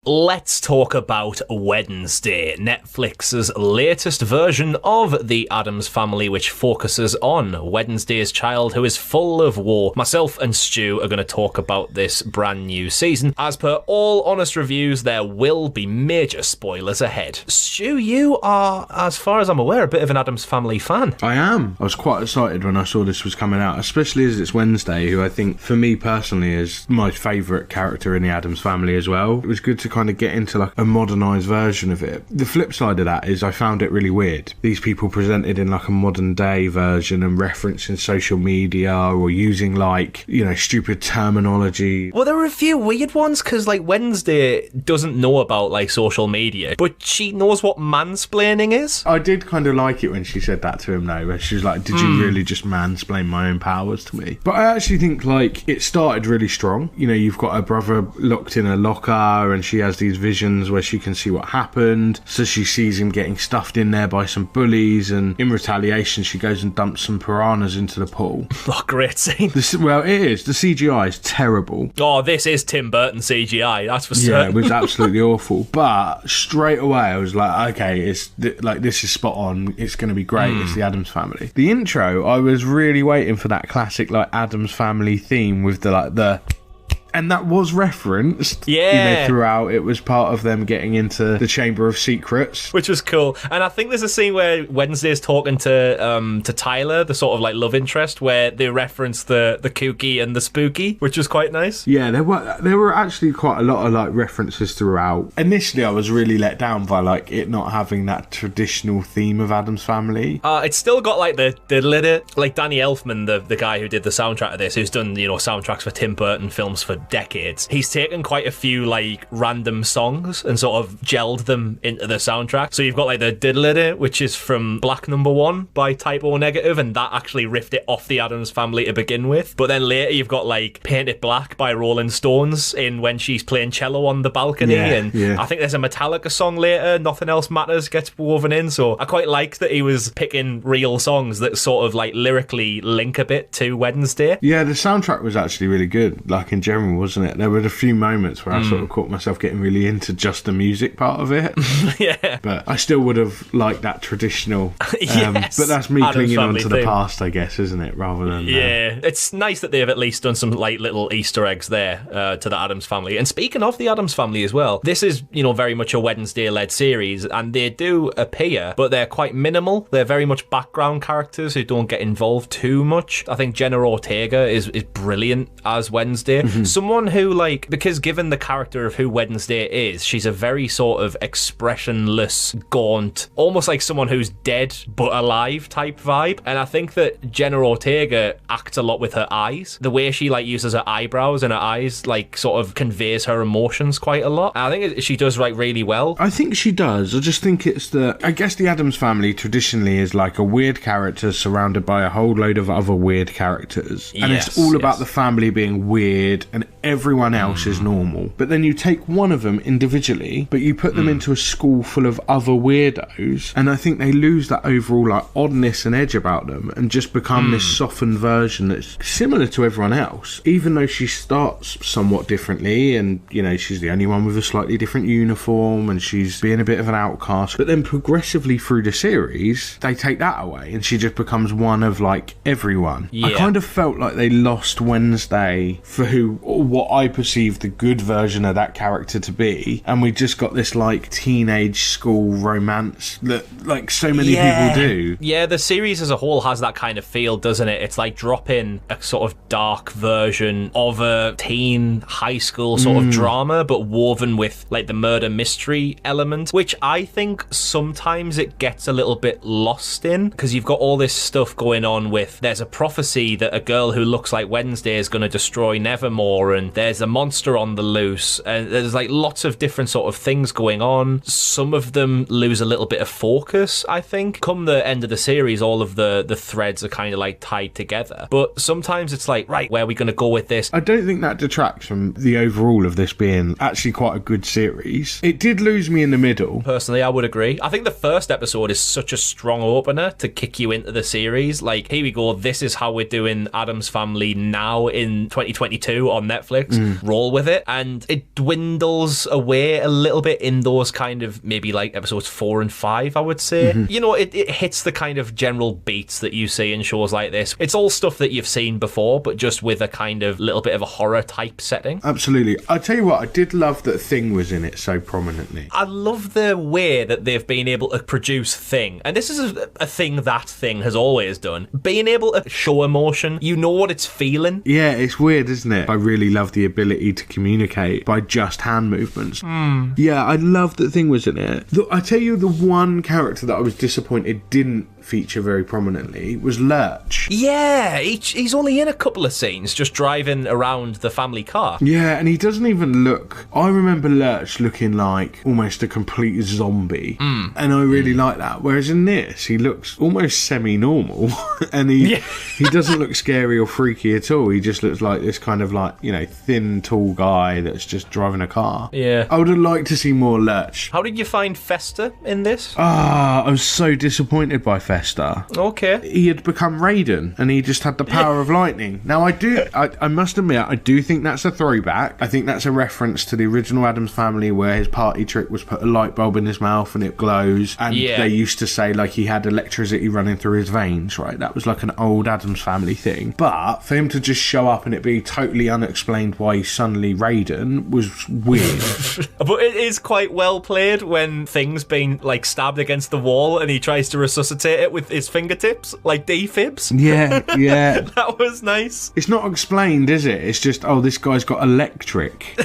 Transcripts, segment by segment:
Let's talk about Wednesday, Netflix's latest version of The Addams Family, which focuses on Wednesday's child who is full of woe. Myself and Stu are going to talk about this brand new season. As per all honest reviews, there will be major spoilers ahead. Stu, you are, as far as I'm aware, a bit of an Addams Family fan. I am. I was quite excited when I saw this was coming out, especially as it's Wednesday, who I think, for me personally, is my favourite character in The Addams Family as well. It was good to kind of get into like a modernised version of it. The flip side of that is I found it really weird. These people presented in like a modern day version and referencing social media or using like, you know, stupid terminology. Well, there were a few weird ones because like Wednesday doesn't know about like social media, but she knows what mansplaining is. I did kind of like it when she said that to him though, where she was like, did you really just mansplain my own powers to me? But I actually think like it started really strong. You know, you've got her brother locked in a locker and she has these visions where she can see what happened, so she sees him getting stuffed in there by some bullies, and in retaliation she goes and dumps some piranhas into the pool. Oh, great scene. Well, it is. The CGI is terrible. Oh, this is Tim Burton CGI, that's for certain. Yeah, it was absolutely awful. But straight away I was like, okay, this is spot on. It's going to be great. It's the Addams Family. The intro, I was really waiting for that classic like Addams Family theme with the and that was referenced, you know, throughout. It was part of them getting into the Chamber of Secrets, which was cool. And I think there's a scene where Wednesday's talking to Tyler, the sort of like love interest, where they reference the kooky and the spooky, which was quite nice. Yeah, there were actually quite a lot of like references throughout. Initially, I was really let down by like it not having that traditional theme of Addams Family. It's still got like the like Danny Elfman, the guy who did the soundtrack of this, who's done, you know, soundtracks for Tim Burton films for decades. He's taken quite a few like random songs and sort of gelled them into the soundtrack. So you've got like the diddle-it, which is from Black No. 1 by Type O Negative, and that actually riffed it off the Addams Family to begin with. But then later you've got like Paint It Black by Rolling Stones in when she's playing cello on the balcony, and I think there's a Metallica song later, Nothing Else Matters, gets woven in. So I quite liked that he was picking real songs that sort of like lyrically link a bit to Wednesday. Yeah, the soundtrack was actually really good, like in general, wasn't it? There were a few moments where I sort of caught myself getting really into just the music part of it. Yeah. But I still would have liked that traditional. Yes. But that's me Addams clinging on to the theme. past, I guess, isn't it? Rather than... Yeah. It's nice that they've at least done some like little Easter eggs there to the Addams Family. And speaking of the Addams Family as well, this is, you know, very much a Wednesday-led series, and they do appear, but they're quite minimal. They're very much background characters who don't get involved too much. I think Jenna Ortega is brilliant as Wednesday. Someone who, like, because given the character of who Wednesday is, she's a very sort of expressionless, gaunt, almost like someone who's dead but alive type vibe. And I think that Jenna Ortega acts a lot with her eyes. The way she like uses her eyebrows and her eyes like sort of conveys her emotions quite a lot. And I think she does like really well. I think she does. I just think I guess the Addams Family traditionally is like a weird character surrounded by a whole load of other weird characters. And it's all about the family being weird and everyone else is normal. But then you take one of them individually, but you put them into a school full of other weirdos, and I think they lose that overall like oddness and edge about them and just become this softened version that's similar to everyone else, even though she starts somewhat differently, and you know, she's the only one with a slightly different uniform and she's being a bit of an outcast. But then progressively through the series they take that away and she just becomes one of like everyone. I kind of felt like they lost Wednesday for what I perceived the good version of that character to be, and we just got this like teenage school romance that like so many people do. Yeah, the series as a whole has that kind of feel, doesn't it? It's like dropping a sort of dark version of a teen high school sort of drama, but woven with like the murder mystery element, which I think sometimes it gets a little bit lost in, because you've got all this stuff going on with, there's a prophecy that a girl who looks like Wednesday is going to destroy Nevermore, and there's a monster on the loose, and there's like lots of different sort of things going on. Some of them lose a little bit of focus, I think. Come the end of the series, all of the threads are kind of like tied together, but sometimes it's like, right, where are we going to go with this? I don't think that detracts from the overall of this being actually quite a good series. It did lose me in the middle. Personally, I would agree. I think the first episode is such a strong opener to kick you into the series. Like, here we go, this is how we're doing Addams Family now in 2022 on Netflix. Netflix, roll with it. And it dwindles away a little bit in those kind of maybe like episodes 4 and 5, I would say. You know, it hits the kind of general beats that you see in shows like this. It's all stuff that you've seen before, but just with a kind of little bit of a horror type setting. Absolutely. I tell you what, I did love that Thing was in it so prominently. I love the way that they've been able to produce Thing. And this is a thing that Thing has always done. Being able to show emotion, you know what it's feeling. Yeah, it's weird, isn't it? I really love the ability to communicate by just hand movements. Yeah, I love that Thing was in it. I tell you, the one character that I was disappointed didn't feature very prominently was Lurch. Yeah, he's only in a couple of scenes just driving around the family car. Yeah, and he doesn't even look... I remember Lurch looking like almost a complete zombie, and I really like that. Whereas in this, he looks almost semi-normal, and he doesn't look scary or freaky at all. He just looks like this kind of like, you know, thin, tall guy that's just driving a car. Yeah. I would have liked to see more Lurch. How did you find Fester in this? I was so disappointed by Fester. Okay. He had become Raiden, and he just had the power of lightning. Now, I must admit, I do think that's a throwback. I think that's a reference to the original Addams Family, where his party trick was put a light bulb in his mouth and it glows. And they used to say, like, he had electricity running through his veins, right? That was like an old Addams Family thing. But for him to just show up and it be totally unexplained why he's suddenly Raiden was weird. But it is quite well played when Thing's been, like, stabbed against the wall and he tries to resuscitate it with his fingertips, like defibs. Yeah. That was nice. It's not explained, is it? It's just, oh, this guy's got electric.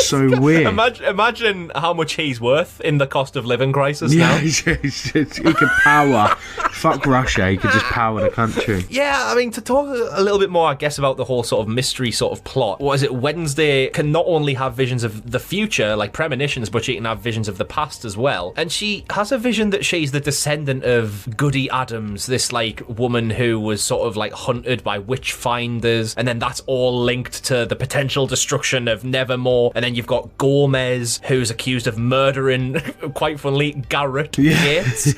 So weird. Imagine how much he's worth in the cost of living crisis now. He could power. Fuck Russia, he could just power the country. Yeah, I mean, to talk a little bit more, I guess, about the whole sort of mystery sort of plot. What is it? Wednesday can not only have visions of the future, like premonitions, but she can have visions of the past as well. And she has a vision that she's the descendant of Goody Addams, this, like, woman who was sort of, like, hunted by witch finders. And then that's all linked to the potential destruction of Nevermore. And then you've got Gomez, who's accused of murdering, quite funnily, Garrett Gates.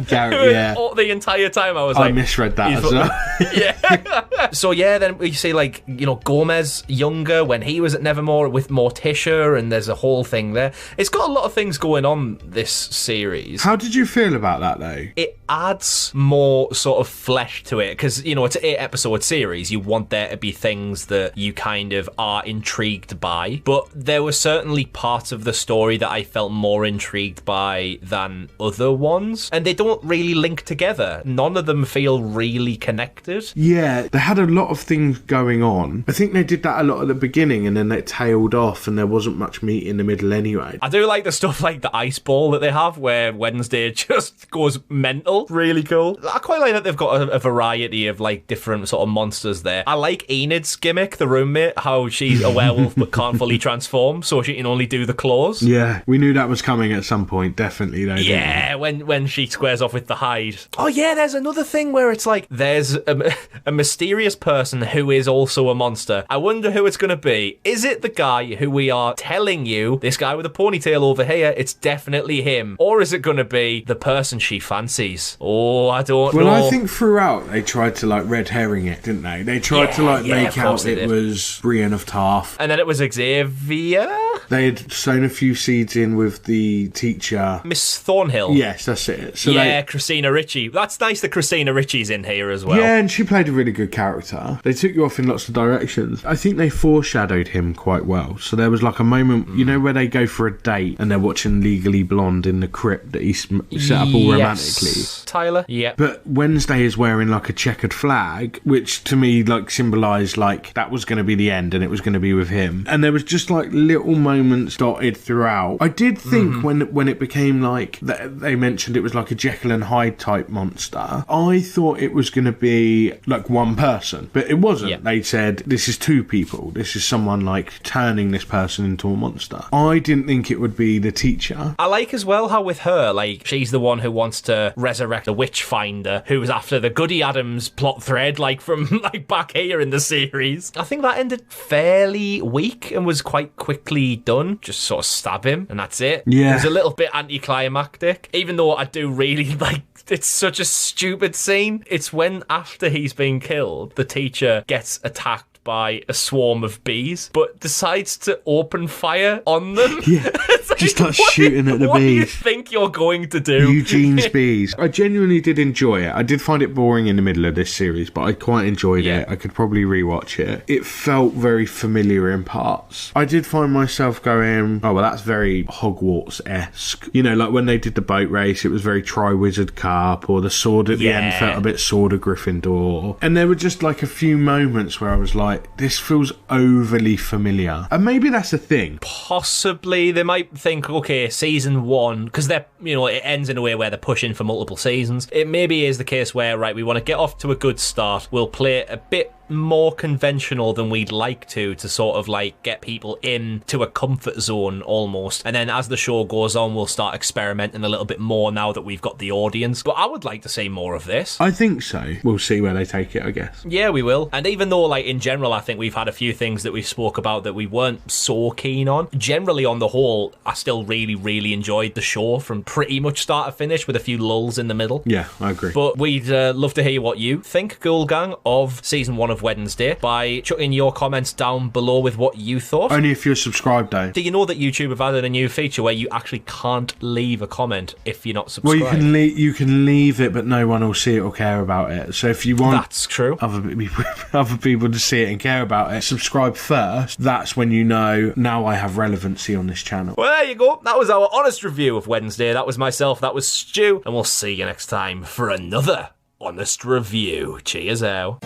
Garrett, yeah. The entire time I misread that as well. Yeah. So yeah, then we see, like, you know, Gomez younger when he was at Nevermore with Morticia, and there's a whole thing there. It's got a lot of things going on, this series. How did you feel about that, though? It adds more sort of flesh to it, because, you know, it's an 8-episode series. You want there to be things that you kind of are intrigued by, but there were certainly parts of the story that I felt more intrigued by than other ones, and they don't really link together. None of them feel really connected. Yeah, they had a lot of things going on. I think they did that a lot at the beginning, and then they tailed off, and there wasn't much meat in the middle anyway. I do like the stuff like the ice ball that they have, where Wednesday just goes mental. Really cool. I quite like that they've got a variety of, like, different sort of monsters there. I like Enid's gimmick, the roommate, how she's a werewolf but can't fully transform, so she can only do the claws. Yeah, we knew that was coming at some point, definitely, though. Yeah, when she squares off with the hide. Oh yeah, there's another thing where it's like there's a mysterious person who is also a monster. I wonder who it's going to be. Is it the guy who we are telling you, this guy with a ponytail over here, it's definitely him? Or is it going to be the person she fancies? Oh, I don't know. Well, I think throughout they tried to, like, red herring it, didn't they? They tried to, like, make out it was Brienne of Tarth. And then it was Xavier? They had sown a few seeds in with the teacher. Miss Thornhill. Yes, that's it. So yeah, Christina Ricci. That's nice that Christina Ricci's in here as well. Yeah, and she played a really good character. They took you off in lots of directions. I think they foreshadowed him quite well. So there was, like, a moment, you know, where they go for a date and they're watching Legally Blonde in the crypt that he set up all romantically. Tyler? Yeah. But Wednesday is wearing, like, a checkered flag, which to me, like, symbolised, like, that was going to be the end and it was going to be with him. And there was just, like, little moments dotted throughout. I did think when it became, like, they mentioned it was like a Jekyll and Hyde type monster, I thought it was going to be, like, one person. But it wasn't. Yeah. They said, this is two people. This is someone, like, turning this person into a monster. I didn't think it would be the teacher. I like as well how with her, like, she's the one who wants to resurrect a witch finder who was after the Goody Addams plot thread, like, from, like, back here in the series. I think that ended fairly weak and was quite quickly done. Just sort of stab him and that's it. Yeah. It was a little bit anticlimactic, even though I do really like, it's such a stupid scene. It's when after he's been killed, the teacher gets attacked by a swarm of bees, but decides to open fire on them. Yeah, just start shooting at the bees. What do you think you're going to do? Eugene's bees. I genuinely did enjoy it. I did find it boring in the middle of this series, but I quite enjoyed it. I could probably rewatch it. It felt very familiar in parts. I did find myself going, oh, well, that's very Hogwarts-esque. You know, like when they did the boat race, it was very Triwizard Cup, or the sword at the end felt a bit Sword of Gryffindor. And there were just like a few moments where I was like, this feels overly familiar. And maybe that's a thing. Possibly. They might think, okay, season 1, because they're, you know, it ends in a way where they're pushing for multiple seasons. It maybe is the case where, right, we want to get off to a good start. We'll play a bit more conventional than we'd like to sort of like get people into a comfort zone almost, and then as the show goes on we'll start experimenting a little bit more now that we've got the audience. But I would like to see more of this. I think so. We'll see where they take it, I guess. Yeah, we will. And even though like in general I think we've had a few things that we spoke about that we weren't so keen on, generally on the whole I still really enjoyed the show from pretty much start to finish, with a few lulls in the middle. Yeah, I agree. But we'd love to hear what you think, Ghoul Gang, of season 1 of Wednesday by chucking your comments down below with what you thought. Only if you're subscribed, though. Do you know that YouTube have added a new feature where you actually can't leave a comment if you're not subscribed? Well, you can leave it, but no one will see it or care about it. So if you want that's true. other people to see it and care about it, subscribe first. That's when you know, now I have relevancy on this channel. Well, there you go. That was our honest review of Wednesday. That was myself, that was Stu, and we'll see you next time for another honest review. Cheers out.